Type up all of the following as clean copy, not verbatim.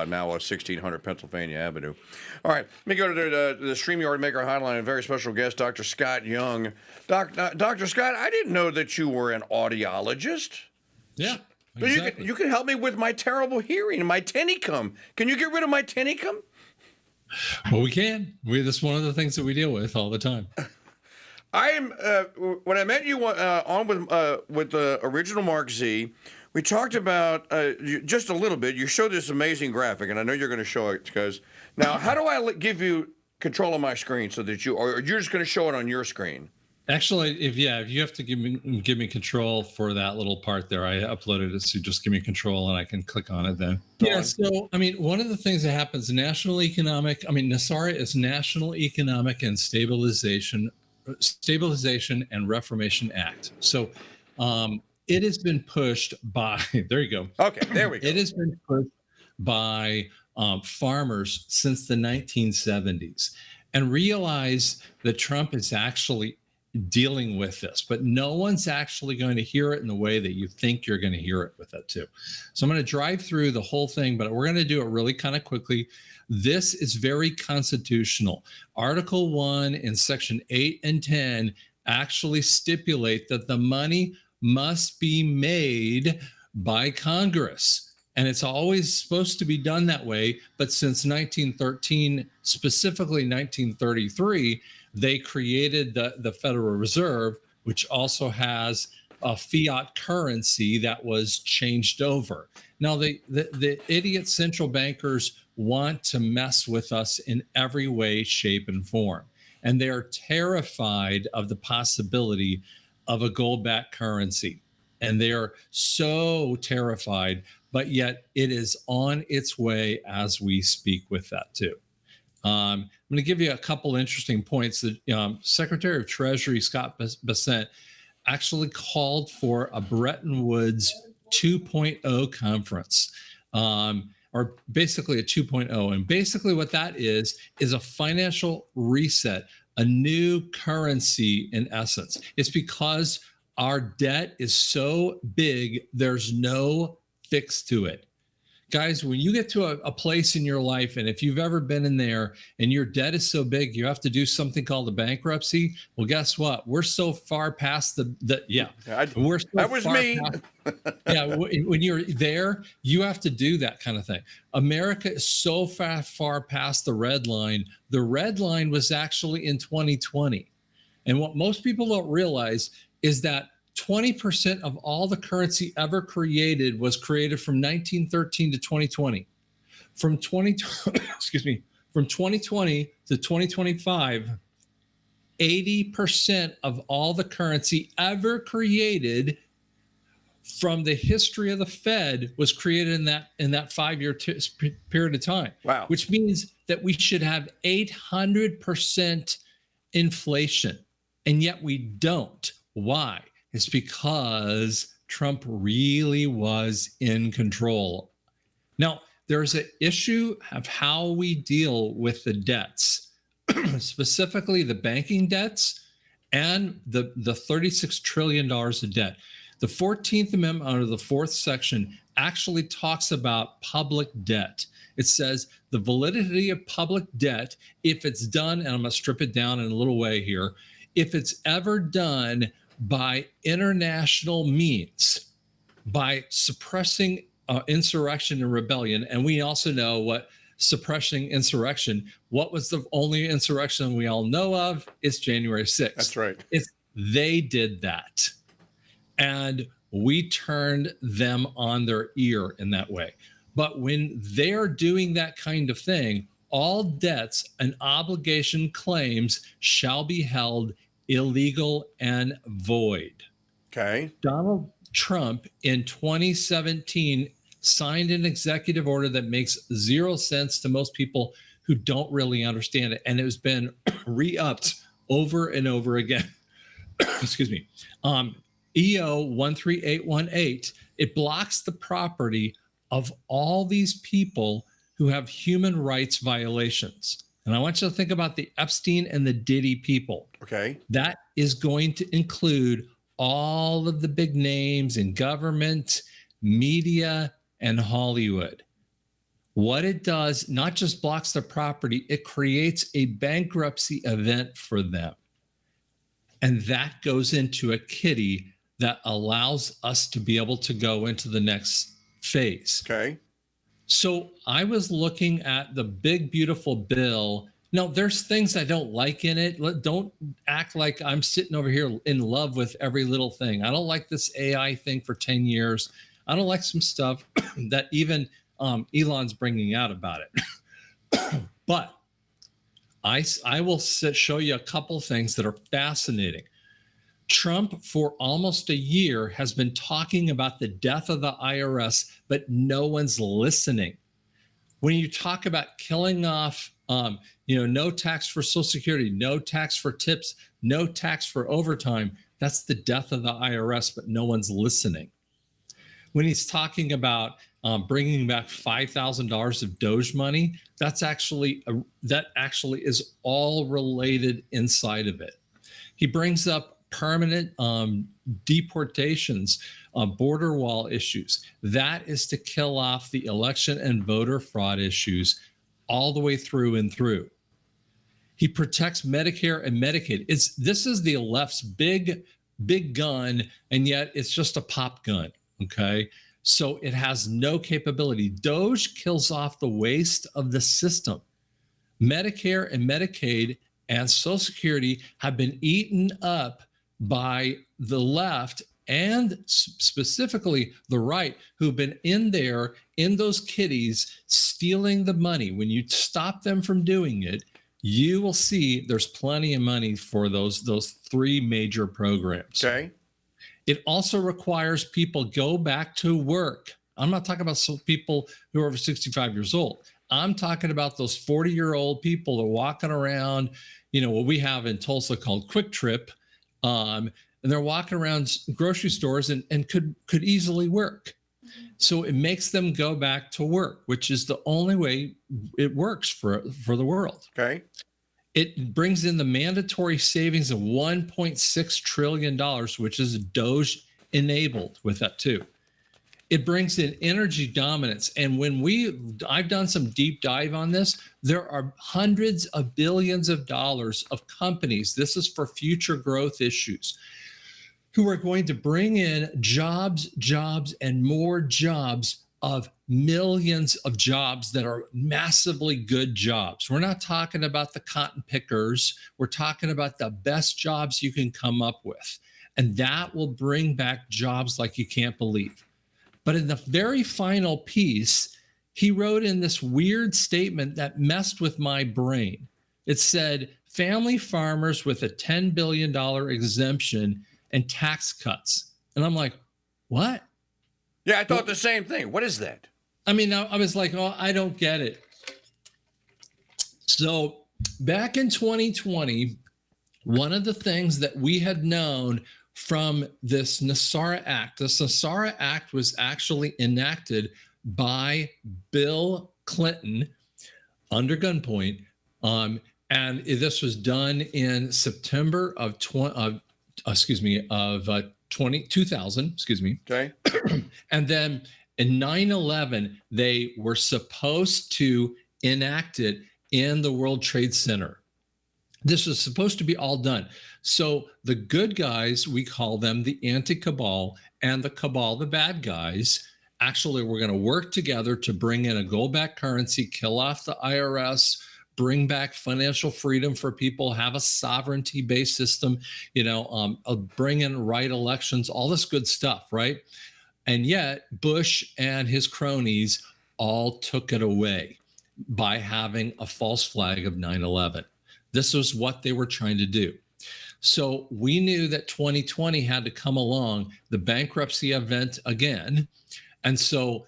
now 1600 Pennsylvania Avenue. All right, let me go to the StreamYard Maker Hotline. A very special guest, Dr. Scott Young. Dr. Scott, I didn't know that you were an audiologist. Yeah, So exactly. you can help me with my terrible hearing, my tinnicum. Can you get rid of my tinnicum? Well, we can. That's one of the things that we deal with all the time. I am. When I met you on with the original Mark Z, we talked about just a little bit. You showed this amazing graphic, and I know you're going to show it because now, how do I give you control of my screen so that or you're just going to show it on your screen? Actually, if you have to give me control for that little part there, I uploaded it, so just give me control and I can click on it then. Yeah. So I mean, one of the things that happens, NESARA is National Economic and Stabilization and Reformation Act. So it has been pushed by. There you go. Okay, there we go. It has been pushed by farmers since the 1970s, and realize that Trump is actually dealing with this, but no one's actually going to hear it in the way that you think you're going to hear it with it too. So I'm going to drive through the whole thing, but we're going to do it really kind of quickly. This is very constitutional. Article 1 in section 8 and 10 actually stipulate that the money must be made by Congress. And it's always supposed to be done that way. But since 1913, specifically 1933, they created the Federal Reserve, which also has a fiat currency that was changed over. Now, the idiot central bankers want to mess with us in every way, shape, and form. And they are terrified of the possibility of a gold-backed currency. And they are so terrified, but yet it is on its way as we speak with that too. I'm going to give you a couple interesting points. That Secretary of Treasury Scott Bessent actually called for a Brettton Woods 2.0 conference, or basically a 2.0. And basically what that is a financial reset, a new currency in essence. It's because our debt is so big, there's no fix to it. Guys, when you get to a place in your life, and if you've ever been in there and your debt is so big, you have to do something called a bankruptcy. Well, guess what? We're so far past that was me. When you're there, you have to do that kind of thing. America is so far past the red line. The red line was actually in 2020. And what most people don't realize is that 20% of all the currency ever created was created from 1913 to 2020. From 2020 to 2025, 80% of all the currency ever created from the history of the Fed was created in that 5-year period of time. Wow. Which means that we should have 800% inflation, and yet we don't. Why? It's because Trump really was in control. Now, there's an issue of how we deal with the debts, specifically the banking debts and the $36 trillion of debt. The 14th Amendment under the 4th section actually talks about public debt. It says the validity of public debt, if it's done, and I'm going to strip it down in a little way here, if it's ever done by international means, by suppressing insurrection and rebellion. And we also know what suppressing insurrection, what was the only insurrection we all know of? It's January 6th. That's right. They did that. And we turned them on their ear in that way. But when they're doing that kind of thing, all debts and obligation claims shall be held illegal and void. Okay. Donald Trump in 2017 signed an executive order that makes zero sense to most people who don't really understand it. And it has been re-upped over and over again. Excuse me. EO 13818, it blocks the property of all these people who have human rights violations. And I want you to think about the Epstein and the Diddy people. Okay. That is going to include all of the big names in government, media, and Hollywood. What it does, not just blocks the property, it creates a bankruptcy event for them. And that goes into a kitty that allows us to be able to go into the next phase. Okay. So I was looking at the big, beautiful bill. Now, there's things I don't like in it. Don't act like I'm sitting over here in love with every little thing. I don't like this AI thing for 10 years. I don't like some stuff that even Elon's bringing out about it. But I will show you a couple things that are fascinating. Trump, for almost a year, has been talking about the death of the IRS, but no one's listening. When you talk about killing off, no tax for Social Security, no tax for tips, no tax for overtime, that's the death of the IRS, but no one's listening. When he's talking about bringing back $5,000 of Doge money, that actually is all related inside of it. He brings up permanent deportations, border wall issues. That is to kill off the election and voter fraud issues all the way through and through. He protects Medicare and Medicaid. This is the left's big gun, and yet it's just a pop gun, okay? So it has no capability. Doge kills off the waste of the system. Medicare and Medicaid and Social Security have been eaten up by the left and specifically the right, who've been in there in those kitties stealing the money. When you stop them from doing it, you will see there's plenty of money for those three major programs. Okay. It also requires people go back to work. I'm not talking about people who are over 65 years old. I'm talking about those 40-year-old people that are walking around, what we have in Tulsa called Quick Trip, and they're walking around grocery stores and could easily work. So it makes them go back to work, which is the only way it works for the world. Okay. It brings in the mandatory savings of $1.6 trillion, which is Doge enabled with that too. It brings in energy dominance. And I've done some deep dive on this, there are hundreds of billions of dollars of companies, this is for future growth issues, who are going to bring in jobs, and more jobs of millions of jobs that are massively good jobs. We're not talking about the cotton pickers. We're talking about the best jobs you can come up with. And that will bring back jobs like you can't believe. But in the very final piece, he wrote in this weird statement that messed with my brain. It said, family farmers with a $10 billion exemption and tax cuts. And I'm like, what? Yeah, I thought the same thing. What is that? I mean, I was like, oh, I don't get it. So back in 2020, one of the things that we had known from this NESARA Act, this NESARA Act was actually enacted by Bill Clinton under gunpoint. And this was done in September of 2000, Okay. And then in 9/11, they were supposed to enact it in the World Trade Center. This was supposed to be all done. So the good guys, we call them the anti-cabal, and the cabal, the bad guys, actually were going to work together to bring in a gold-backed currency, kill off the IRS, bring back financial freedom for people, have a sovereignty-based system, bring in right elections, all this good stuff, right? And yet Bush and his cronies all took it away by having a false flag of 9/11. This was what they were trying to do. So we knew that 2020 had to come along, the bankruptcy event again. And so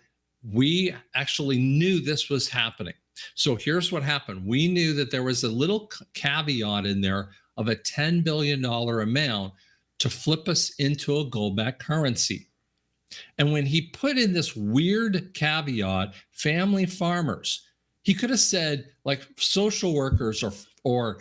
we actually knew this was happening. So here's what happened. We knew that there was a little caveat in there of a $10 billion amount to flip us into a gold-backed currency. And when he put in this weird caveat, family farmers, he could have said like social workers or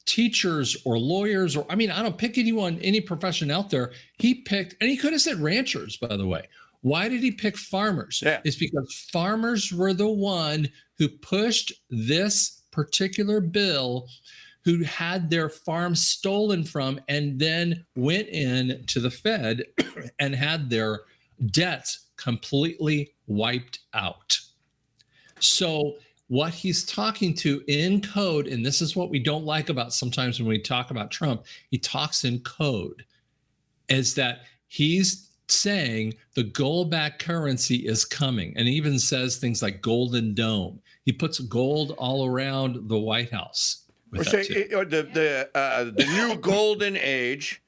teachers or lawyers, or I don't pick anyone, any profession out there. He picked, and he could have said ranchers, by the way. Why did he pick farmers? Yeah. It's because farmers were the one who pushed this particular bill, who had their farms stolen from and then went in to the Fed and had their debts completely wiped out. So what he's talking to in code, and this is what we don't like about sometimes when we talk about Trump, he talks in code, is that he's saying the gold-backed currency is coming, and even says things like golden dome. He puts gold all around the White House. The new golden age.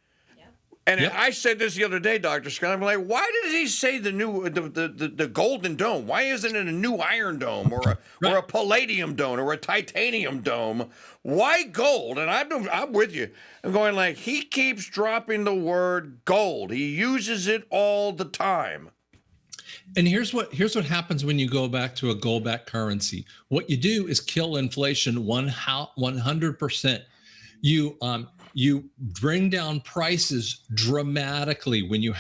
And Yep. I said this the other day, Dr. Scott. I'm like, why does he say the golden dome? Why isn't it a new iron dome or a palladium dome or a titanium dome? Why gold? And I'm with you. I'm going like, he keeps dropping the word gold. He uses it all the time. And here's what happens when you go back to a gold-backed currency. What you do is kill inflation 100%. You bring down prices dramatically when you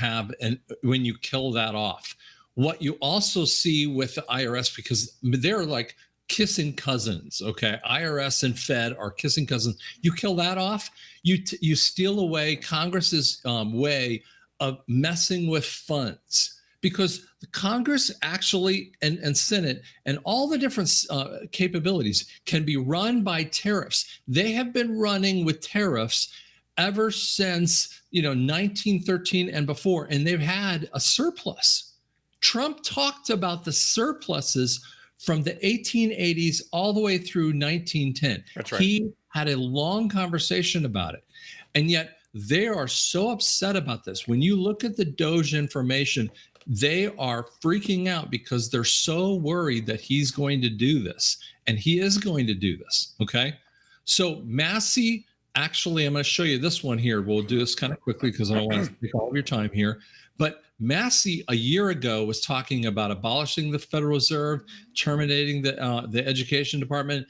kill that off. What you also see with the IRS, because they're like kissing cousins, okay? IRS and Fed are kissing cousins. You kill that off, you steal away Congress's way of messing with funds. Because the Congress actually and Senate and all the different capabilities can be run by tariffs. They have been running with tariffs ever since 1913 and before, and they've had a surplus. Trump talked about the surpluses from the 1880s all the way through 1910. That's right. He had a long conversation about it, and yet they are so upset about this. When you look at the Doge information, they are freaking out because they're so worried that he's going to do this, and he is going to do this. Okay. So Massie, actually, I'm going to show you this one here. We'll do this kind of quickly because I don't want to take all of your time here. But Massie a year ago was talking about abolishing the Federal Reserve, terminating the Education Department,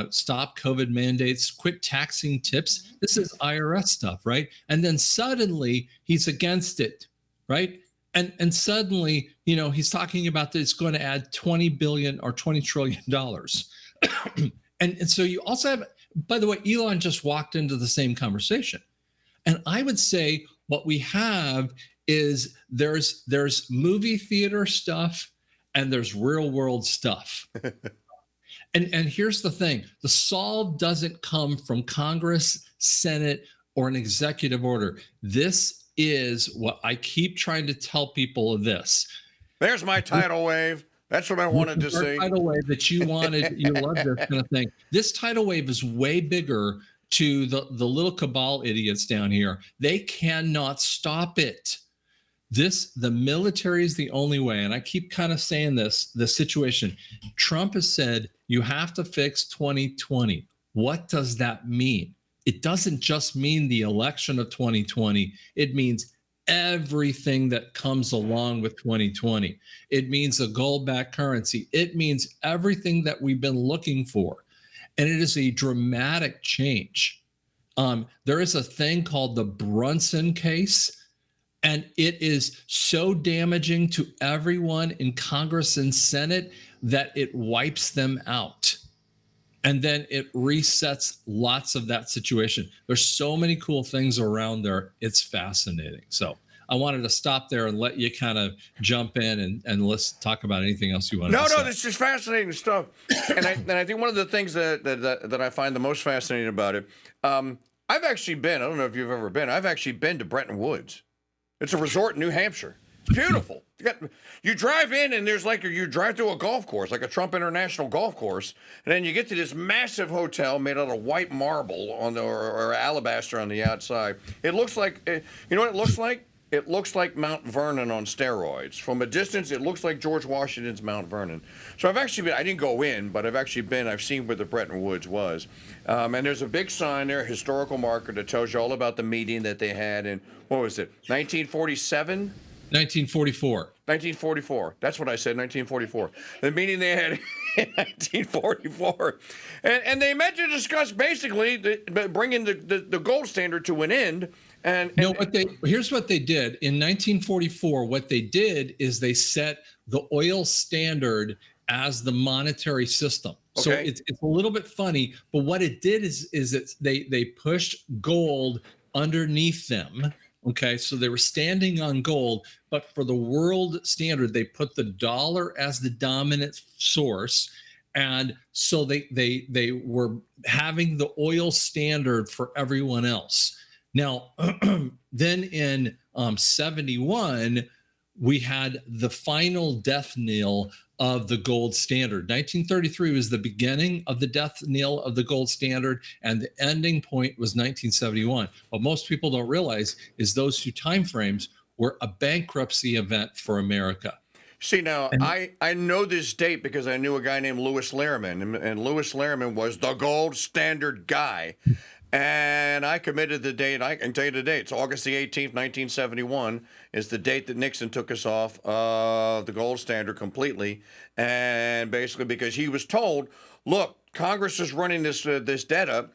stop COVID mandates, quit taxing tips. This is IRS stuff, right? And then suddenly he's against it, right? And suddenly, he's talking about that it's going to add $20 billion or $20 trillion. and so you also have, by the way, Elon just walked into the same conversation. And I would say what we have is there's movie theater stuff and there's real world stuff. And here's the thing. The solve doesn't come from Congress, Senate, or an executive order. This is what I keep trying to tell people of this. There's my tidal wave. That's what I wanted to see. Tidal wave that you wanted, you love this kind of thing. This tidal wave is way bigger to the little cabal idiots down here. They cannot stop it. The military is the only way. And I keep kind of saying the situation. Trump has said, you have to fix 2020. What does that mean? It doesn't just mean the election of 2020. It means everything that comes along with 2020. It means a gold-backed currency. It means everything that we've been looking for. And it is a dramatic change. There is a thing called the Brunson case, and it is so damaging to everyone in Congress and Senate that it wipes them out. And then it resets lots of that situation. There's so many cool things around there. It's fascinating. So I wanted to stop there and let you kind of jump in and let's talk about anything else you want to say. No, this is fascinating stuff. and I think one of the things that I find the most fascinating about it, I've actually been, I don't know if you've ever been, I've actually been to Brettton Woods. It's a resort in New Hampshire. It's beautiful. You drive in and you drive through a golf course, like a Trump International golf course, and then you get to this massive hotel made out of white marble or alabaster on the outside. It looks like, you know what it looks like? It looks like Mount Vernon on steroids. From a distance, it looks like George Washington's Mount Vernon. So I've actually been, I didn't go in, but I've seen where the Brettton Woods was. And there's a big sign there, a historical marker that tells you all about the meeting that they had in, what was it, 1947? 1944. 1944. That's what I said, 1944. The meeting they had in 1944. And they met to discuss basically bringing the gold standard to an end And No, here's what they did in 1944. What they did is they set the oil standard as the monetary system. So okay. it's a little bit funny, but what it did is they pushed gold underneath them. Okay, so they were standing on gold, but for the world standard, they put the dollar as the dominant source, and so they were having the oil standard for everyone else. Now, then in 71, we had the final death knell of the gold standard. 1933 was the beginning of the death knell of the gold standard, and the ending point was 1971. What most people don't realize is those two timeframes were a bankruptcy event for America. See, now, And I know this date because I knew a guy named Louis Larman, and Louis Larman was the gold standard guy. And I committed the date. I can tell you the date. It's August the 18th, 1971 is the date that Nixon took us off the gold standard completely. And basically because he was told, look, Congress is running this debt up.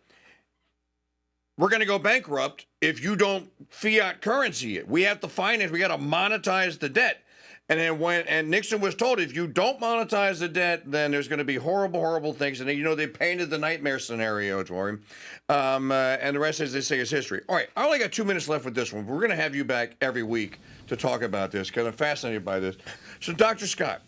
We're going to go bankrupt if you don't fiat currency it. We have to finance. We got to monetize the debt. And then Nixon was told, if you don't monetize the debt, then there's going to be horrible, horrible things. And they painted the nightmare scenario for him. And the rest, as they say, is history. All right, I only got 2 minutes left with this one. We're going to have you back every week to talk about this because I'm fascinated by this. So, Dr. Scott,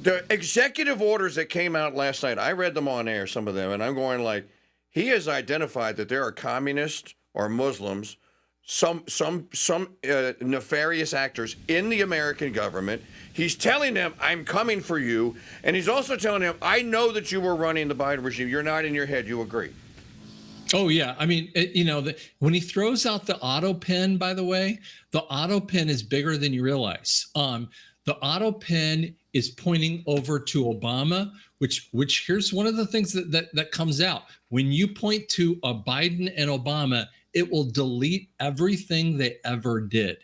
the executive orders that came out last night, I read them on air, some of them, and I'm going like, he has identified that there are communists or Muslims, some nefarious actors in the American government. He's telling them, I'm coming for you. And he's also telling them, I know that you were running the Biden regime. You're not in your head. You agree. Oh, yeah. I mean, when he throws out the auto pen, by the way, the auto pen is bigger than you realize. The auto pen is pointing over to Obama, which here's one of the things that comes out. When you point to a Biden and Obama, it will delete everything they ever did.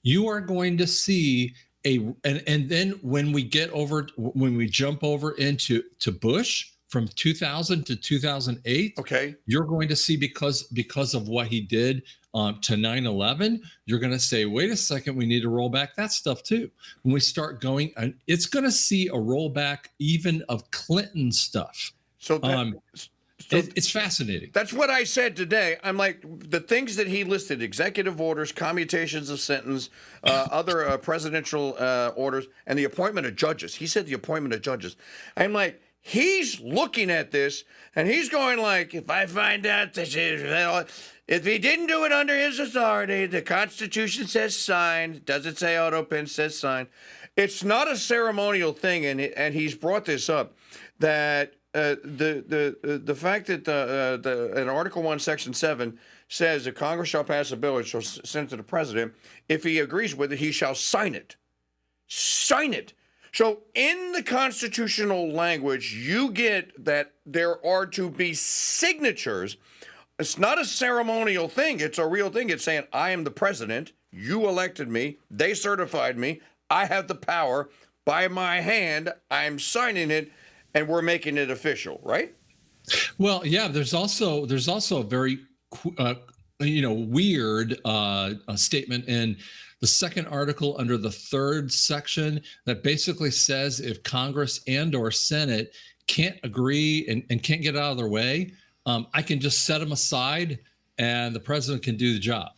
You are going to see and then when we jump over into Bush from 2000 to 2008, okay, you're going to see because of what he did to 9/11, you're going to say, wait a second, we need to roll back that stuff too. When we start going, and it's going to see a rollback even of Clinton stuff. So it's fascinating. That's what I said today. I'm like, the things that he listed, executive orders, commutations of sentence, other presidential orders, and the appointment of judges. He said the appointment of judges. I'm like, he's looking at this, and he's going like, if I find out that if he didn't do it under his authority, the Constitution says sign. Doesn't say auto pen, says sign. It's not a ceremonial thing, and he's brought this up, that the fact that in Article 1, Section 7 says that Congress shall pass a bill and shall send it to the president. If he agrees with it, he shall sign it. Sign it. So in the constitutional language, you get that there are to be signatures. It's not a ceremonial thing. It's a real thing. It's saying, I am the president. You elected me. They certified me. I have the power. By my hand, I'm signing it. And we're making it official, right? Well, yeah. There's also a very weird statement in the second article under the third section that basically says if Congress and or Senate can't agree and can't get out of their way, I can just set them aside and the president can do the job.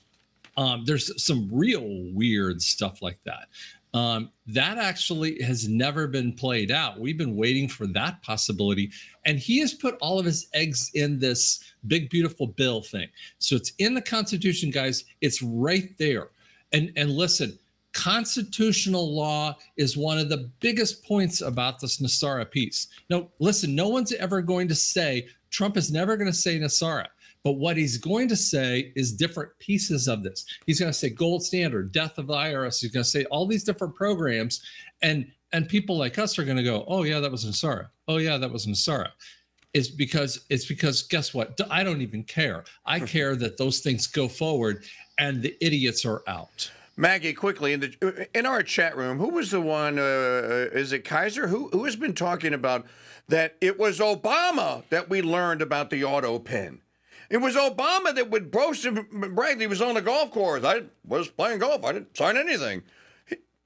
There's some real weird stuff like that. That actually has never been played out. We've been waiting for that possibility. And he has put all of his eggs in this big, beautiful bill thing. So it's in the Constitution, guys. It's right there. And listen, constitutional law is one of the biggest points about this NESARA piece. Now, listen, no one's ever going to say, Trump is never going to say NESARA. But what he's going to say is different pieces of this. He's going to say gold standard, death of the IRS. He's going to say all these different programs. And people like us are going to go, oh, yeah, that was NESARA. Oh, yeah, that was NESARA. It's because guess what? I don't even care. I care that those things go forward and the idiots are out. Maggie, quickly, in our chat room, who was the one, is it Kaiser? Who has been talking about that it was Obama that we learned about the auto pen? It was Obama that would boast and brag that he was on the golf course. I was playing golf. I didn't sign anything.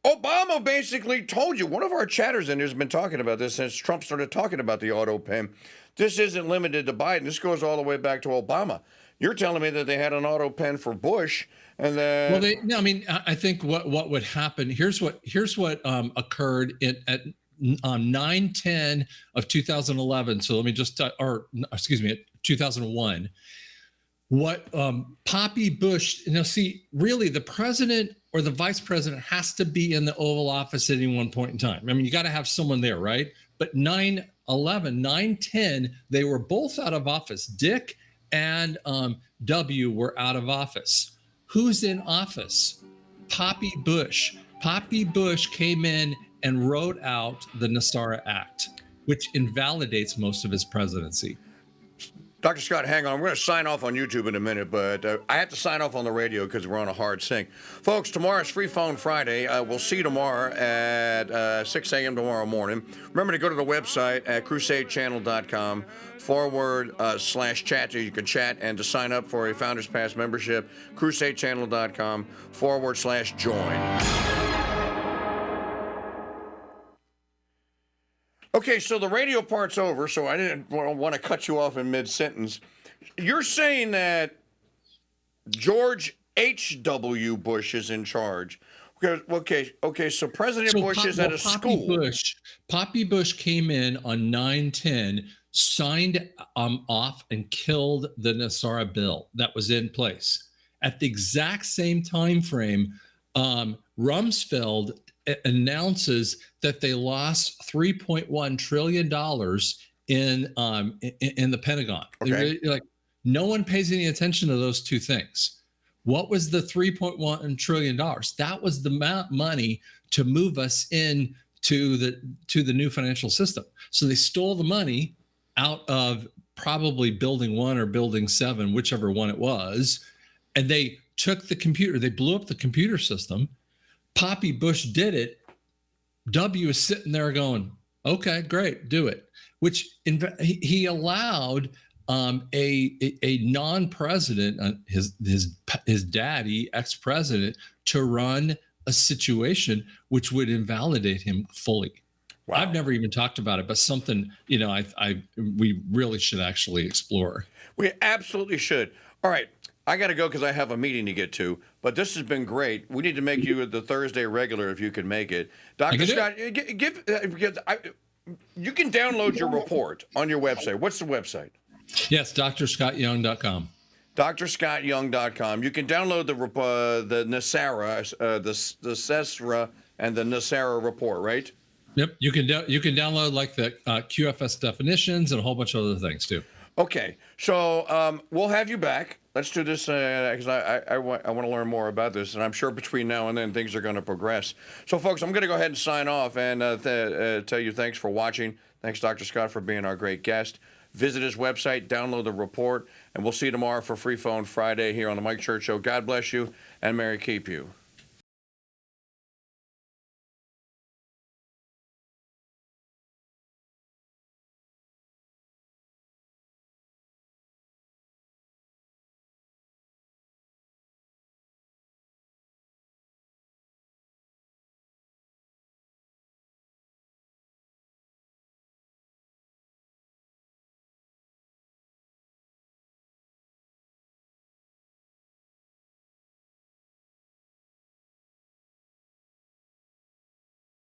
Obama basically told you. One of our chatters in here has been talking about this since Trump started talking about the auto pen. This isn't limited to Biden. This goes all the way back to Obama. You're telling me that they had an auto pen for Bush, and then well, no, I mean, I think what would happen. Here's what occurred at 9/10 of 2011. So let me just, or excuse me, 2001. What Poppy Bush, see, really the president or the vice president has to be in the Oval Office at any one point in time. I mean, you got to have someone there, right? But 9/10, they were both out of office. Dick and W were out of office. Who's in office? Poppy Bush. Poppy Bush came in and wrote out the NESARA Act, which invalidates most of his presidency. Dr. Scott, hang on. We're going to sign off on YouTube in a minute, but I have to sign off on the radio because we're on a hard sync. Folks, tomorrow's Free Phone Friday. We'll see you tomorrow at 6 a.m. tomorrow morning. Remember to go to the website at crusadechannel.com/chat so you can chat, and to sign up for a Founders Pass membership, crusadechannel.com/join. Okay, so the radio part's over, so I didn't want to cut you off in mid-sentence. You're saying that George H.W. Bush is in charge. Okay, so President Bush is at a school. Poppy Bush came in on 9/10, signed off and killed the NESARA bill that was in place. At the exact same time frame, Rumsfeld announces that they lost $3.1 trillion in the Pentagon. Okay. Like, no one pays any attention to those two things. What was the $3.1 trillion? That was the money to move us in to the new financial system. So they stole the money out of probably Building 1 or Building 7, whichever one it was, and they took the computer. They blew up the computer system. Poppy Bush did it. W is sitting there going, okay, great, do it. Which he allowed a non-president, his daddy, ex-president, to run a situation which would invalidate him fully. Wow. I've never even talked about it, but something we really should actually explore. We absolutely should. All right. I got to go because I have a meeting to get to, but this has been great. We need to make you the Thursday regular if you can make it. Dr. Scott, you can download your report on your website. What's the website? Yes, drscottyoung.com. drscottyoung.com. You can download the NESARA, the CESRA, and the NESARA report, right? Yep. You can download like the QFS definitions and a whole bunch of other things too. Okay, so we'll have you back. Let's do this because I want to learn more about this, and I'm sure between now and then things are going to progress. So, folks, I'm going to go ahead and sign off and tell you thanks for watching. Thanks, Dr. Scott, for being our great guest. Visit his website, download the report, and we'll see you tomorrow for Free Phone Friday here on the Mike Church Show. God bless you, and Mary keep you.